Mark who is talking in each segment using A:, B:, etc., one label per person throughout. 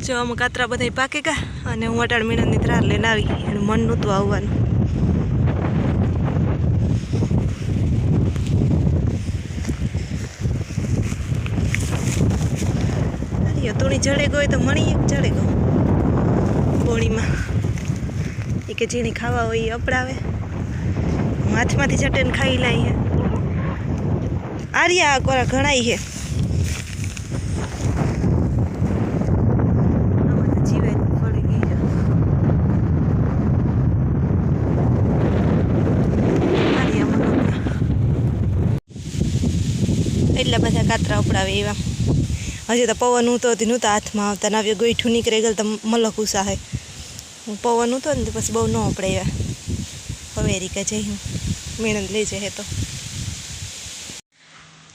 A: જો અમે કાતરા બધા પાકે ગયા અને હું 18 મહિનાની ત્રાર લઈને આવી અને મન નહોતું આવવાનું. તુણી જડે ગયો તો મણી એક જડે ગયો બોળીમાં એ કે જેને ખાવા હોય એ અપડાવે. હાથમાંથી ચટન ખાઈ લાવી હે આર્યા કોરા ઘણાઈ હે એટલા બધા કાતરા ઉપડાવે એવા. હજી તો પવન ઉતો નહોતા હાથમાં આવતા નાવ્ય ગોઈઠું નીકળે ગયેલ તો મલક ઉષા હે. પવન ઉતો ને તો પછી બહુ ન ઉપડે એવા. હવે રીકા જઈ હું મહેનત લઈ જાય તો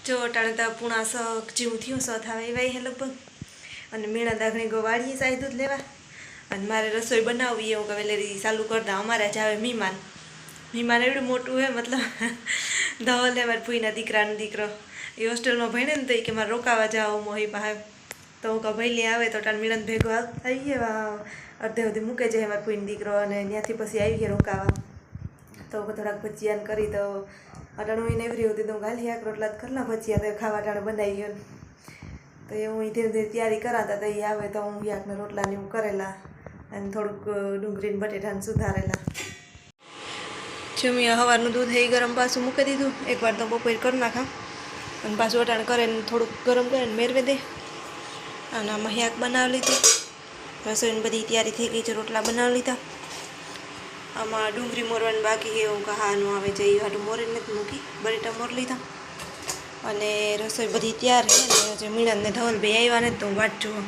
A: જો અટાણે તો પૂણા શક જેવું થયું સથ આવે એવા હે લગભગ. અને મીણા દાખણી ગો વાળીએ સાઈ દૂધ લેવા અને મારે રસોઈ બનાવવી એવું કે વેલેરી ચાલુ કરતા. અમારે જ આવે મહેમાન એવડું મોટું હે મતલબ ધવલ હે મારા ફૂઈના દીકરાનો દીકરો એ હોસ્ટેલમાં ભણે ને તો એ કે મારે રોકાવા જાઓ મોહી પાસે તો હું કહું ભાઈ આવે તો ટાણ મીણન ભેગો આવી ગયા અડધે સુધી મૂકે જાય મારા ફૂઈનો દીકરો અને ત્યાંથી પછી આવી ગયા રોકાવા. તો થોડાક ભજીયાને કરી તો અટાણું એને એવરી હતી તો હું ગાલી આક રોટલા જ કરના ભજીયા તો ખાવા ટાણે બનાવી ગયો તો એ હું ધીરે ધીરે તૈયારી કરાતા તો એ આવે તો હું યાકને રોટલાને એવું કરેલા અને થોડુંક ડુંગળીને બટેટાને સુધારેલા. જમી સવારનું દૂધ એ ગરમ પાછું મૂકી દીધું. એકવાર તો બપોર કરી નાખા અને પાછું અટાણ કરે ને થોડુંક ગરમ કરે ને મેળવી દે. અને આમાં શાક બનાવી લીધું. રસોઈની બધી તૈયારી થઈ ગઈ છે. રોટલા બનાવી લીધા. આમાં ડુંગળી મોરવાનું બાકી એવું કહાનું આવે છે એ હાટું મોરે નથી મૂકી બટેટા મોર લીધા. અને રસોઈ બધી તૈયાર છે ને જે મીણાને ધવલ ભાઈ આવ્યા ને તો હું વાટ જોઉં.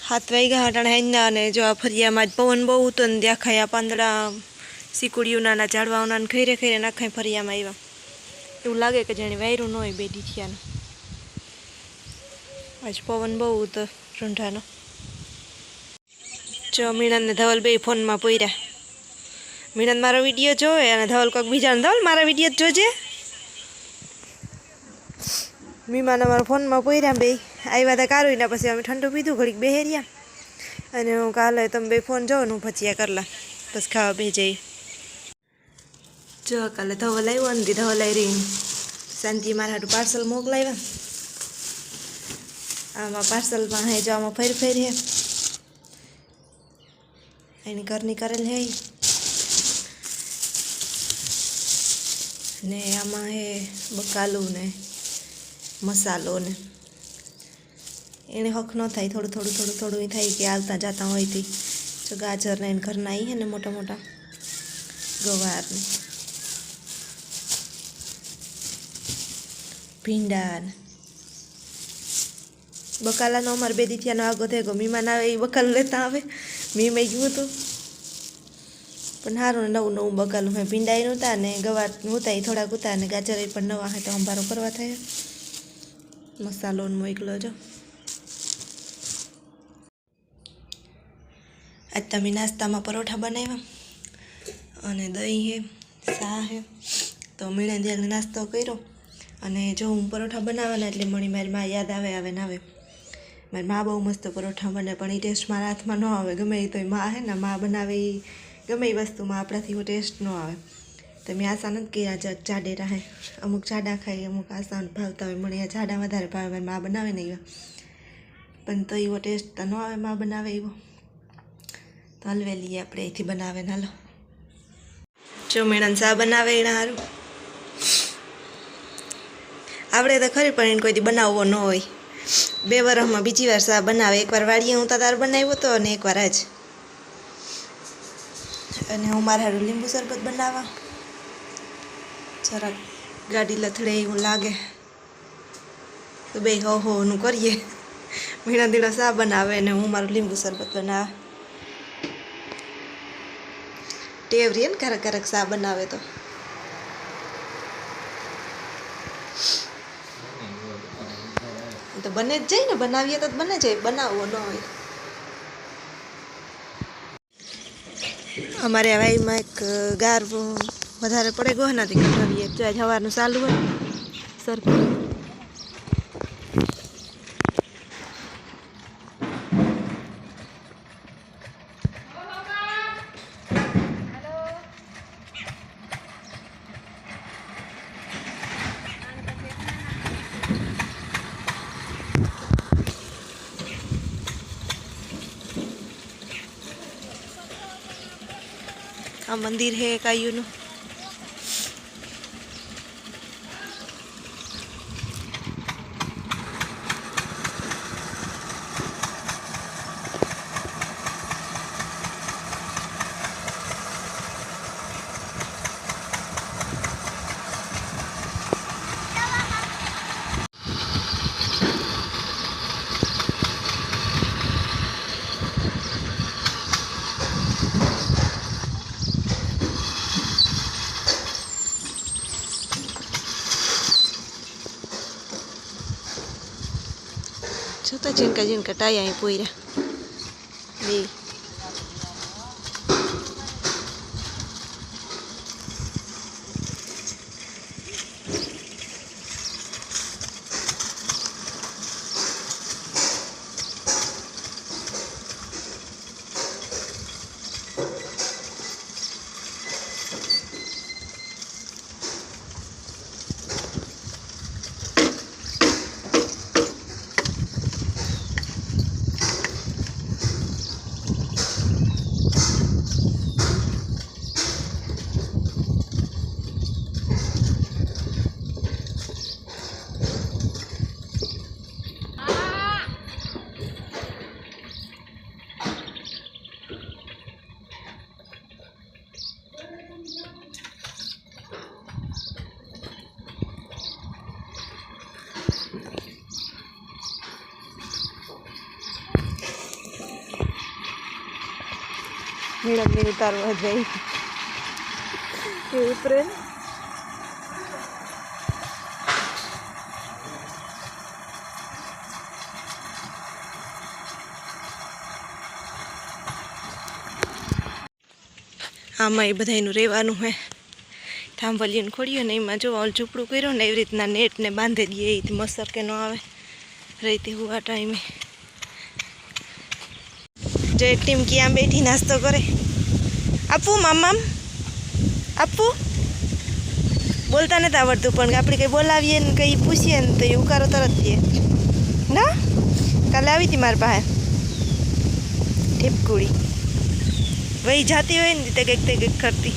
A: 7 વાગ્યા અટાણે હાઈના અને જો આ ફરિયામાં જ પવન બહુ હતો ને ત્યાં ખાયા પાંદડા સીકુડીયું નાના ઝાડવાઓના ને ખૈરે ખૈરે નાખાય ફરિયામાં આવ્યા. એવું લાગે કે જાણે વાયરું ન હોય બે દીઠિયાનો. આજ પવન બહુ હતો રૂંઢાનો. જો મીણન ને ધવલ બે ફોનમાં પોર્યા. મીણન મારો વિડીયો જોવે અને ધવલ કોઈક બીજાને ધવલ મારા વિડીયો જ જોજે. મીમાને મારા ફોનમાં પોર્યા બે આવ્યા હતા કારુંને પછી અમે ઠંડુ પીધું ઘડીક બેહેર્યા અને હું કાલે તમે બે ફોન જોવો ને હું ભજીયા કરલા પછી ખાવા બે જઈએ. જો કાલે ધવલ આવ્યો ને ધવલ આવી શાંતિ મારા હાટું પાર્સલ મોકલાવ્યા. આમાં પાર્સલમાં હે જો આમાં ફેર હે એની ઘરની કરેલ હે ને આમાં હે બકાલું ને મસાલો ને એને હક ન થાય થોડું થોડું એ થાય કે આવતા જતા હોય તે. જો ગાજર ને ઘરના આવી હે ને મોટા મોટા ગવાર ને ભીંડા ને બકાલાનો અમારે બે દીથિયાનો આગો થઈ ગયો. મીમાન આવે એ બકાલું લેતા આવે. મીમાઈ ગયું હતું પણ સારું ને નવું બકાલું હોય. ભીંડા નહોતા ને ગવાર નહોતા એ થોડાક ઉતા ને ગાજર પણ નવા હોય તો અંબારો કરવા થયા. મસાલો મોકલો જો. આજ તમે નાસ્તામાં પરોઠા બનાવ્યા અને દહીં હે ચા હે તો મીણે દિયાને નાસ્તો કર્યો. અને જો હું પરોઠા બનાવવાના એટલે મણી મારી માં યાદ આવે ને આવે. મારી મા બહુ મસ્ત પરોઠા બને પણ એ ટેસ્ટ મારા હાથમાં ન આવે. ગમે એ તો મા હે ને મા બનાવે એ ગમે એ વસ્તુમાં આપણાથી એવો ટેસ્ટ ન આવે. તો મેં આશા નથી કર્યા જાડે રહે. અમુક જાડા ખાઈ અમુક આશા ભાવતા હોય. મને આ જાડા વધારે ભાવે મારી મા બનાવે ને એવા પણ તો એવો ટેસ્ટ તો ન આવે મા બનાવે એવો. તો હલવેલી આપણે અહીંથી બનાવે ને હાલો. જો મેણન ચા બનાવે એના સારું આવડે તો ખરી પણ એને કોઈથી બનાવવો ન હોય. 2 વર્ષમાં બીજી વાર ચા બનાવે. એકવાર વાડીએ હું તાર બનાવ્યો હતો અને એકવાર આજ. અને હું મારા હારું લીંબુ શરબત બનાવવા જરાક ગાડી લથડે એવું લાગે તો બે હોનું કરીએ. મીણા દીનો ચા બનાવે ને હું મારું લીંબુ શરબત બનાવવા. ટેવ રહે ને ક્યારેક ચા બનાવે તો બને જ જાય ને. બનાવીએ તો બને જાય બનાવવો ન હોય. અમારે આ વાઈમાં એક ગાર વધારે પડે ગયો નથી કઢાવીએ જો આજ સવારનું ચાલુ હોય સરખું આ મંદિર હે કાયુનું. જોતા જીનકા જીનકા ટાયા અહીં પોયરા બે. મેડમ ઉતારવા જાય કે ઉતરે આમાં એ બધાનું રહેવાનું હે. થાંભલીને ખોડ્યું ને એમાં જો ઝૂંપડું કર્યું ને એવી રીતના નેટને બાંધી દઈએ એ મસર કે ન આવે રહી હું આ ટાઈમે. જો એક ટીમકી આમ બેઠી નાસ્તો કરે. આપવું મામામ આપવું? બોલતા નથી આવડતું પણ આપણે કંઈ બોલાવીએ ને કંઈ પૂછીએ ને તો એ ઉકારો તરત દે. ના કાલે આવી હતી મારી પાસે ઠીપકુડી વહી જાતી હોય ને તે કંઈક કરતી.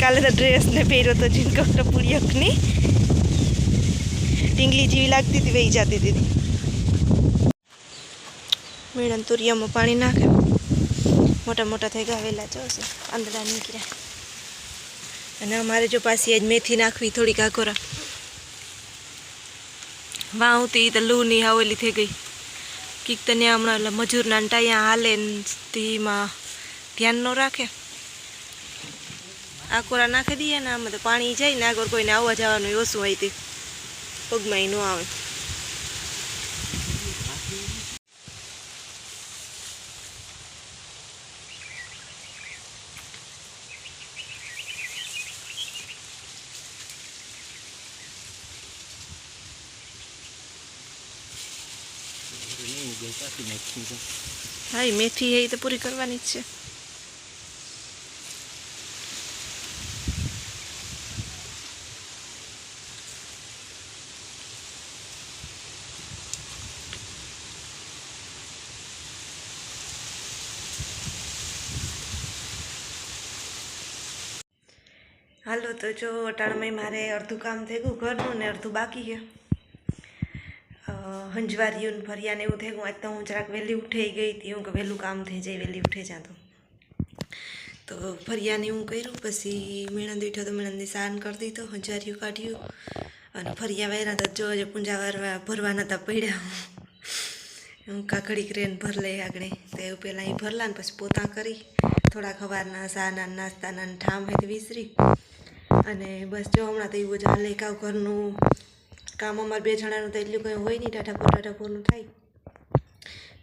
A: કાલે તો ડ્રેસને પહેર્યો તો જીનકો પૂરી અખની ટીંગલી જેવી લાગતી હતી, વહી જતી હતી. મેળન તુરિયામાં પાણી નાખે, મોટા મોટા થઈ ગયા વહેલા જોશે આંદડા નીકળ્યા. અને અમારે જો પાછી આજ મેથી નાખવી થોડીક આકોરા વાવતી તો લૂની હાવેલી થઈ ગઈ. કીક તને હમણાં એટલે મજૂરના ટાયા હાલે ને તેમાં ધ્યાન ન રાખે. આકોરા નાખી દઈએ ને આમાં તો પાણી જાય ને આગળ કોઈને આવવા જવાનું ઓછું હોય તે પગમાં ન આવે. હા એ મેથી એ તો પૂરી કરવાની જ છે. હાલો તો જો અટાણમાં મારે અડધું કામ થઈ ગયું ઘરનું ને અડધું બાકી છે. હંજવારીયું ને ફરિયાને એવું થઈ ગયું. આજ તો હું જરાક વહેલી ઉઠાઈ ગઈ હતી. હું કે વહેલું કામ થઈ જાય, વહેલી ઉઠે જાં તો ફરિયાને હું કર્યું. પછી મેણંદ ઉઠ્યો તો મેણંદની સાન કરી દીધો, હંજવારીયું કાઢ્યું અને ફરિયા વાયરા તો જો જે પૂંજા ભરવાના હતા પડ્યા. હું કાકડી રેન ભર લઈ આગળ તો એવું પહેલાં અહીં ભરલા ને પછી પોતા કરી થોડા ખવારના સાના નાસ્તાના ઠામ હોય તો વિસરી. અને બસ જો હમણાં તો એવું જ હાલે કાવ ઘરનું કામ. અમારે બે જણાનું તો એટલું કંઈ હોય નહીં, ટાઢાપોરનું થાય.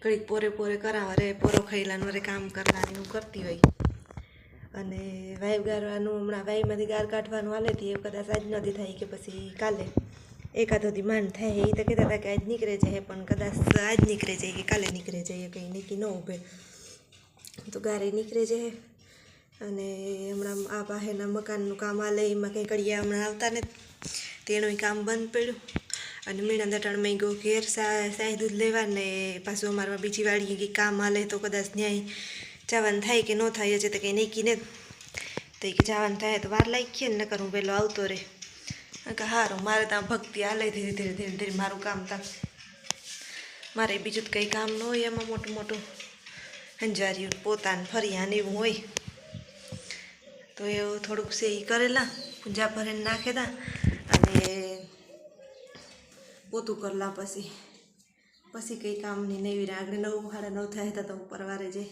A: ઘડીક પોરે પોરે કરાવવા રે, પોરો ખાઈલાનું રે કામ કરવાનું એવું કરતી હોય. અને વાઈવ ગારવાનું હમણાં વાઈમાંથી ગાર કાઢવાનું હાલે હતી એ કદાચ આજ નથી થાય કે પછી કાલે એકાદોથી માંડ થાય. એ તો કહેતા હતા કે આજ નીકળે જાય પણ કદાચ આજ નીકળે જાય કે કાલે નીકળે જાય, કંઈ નીકી ન ઊભે તો ગારે નીકળે જાય. અને હમણાં આ પાસેના મકાનનું કામ હાલે એમાં કંઈ કડિયા હમણાં આવતા ને તેનું કામ બંધ પડ્યું. અને મીણા દટાણમાં ગયો ઘેર સાહી દૂધ લેવા ને પાછું અમારા બીજી વાળી કામ હાલે તો કદાચ ન્યાય જવાનું થાય કે ન થાય હજી તો કંઈ નીકળીને તો એ કે જવાનું થાય તો વાર લાગી ને નકર હું પેલો આવતો રે કે સારું મારે ત્યાં ભક્તિ હાલે ધીરે ધીરે ધીરે ધીરે મારું કામ ત્યાં મારે બીજું તો કંઈ કામ ન હોય એમાં મોટું મોટું હંજાર્યું પોતાને ફરિયાને એવું હોય તો એવું થોડુંક છે એ કરેલા પૂજા ભરીને નાખેલા અને પોતું કરલા પછી કંઈ કામ નહીં નહીં આગળ 9 સાડા 9 થયા હતા તો હું પરવારે જઈ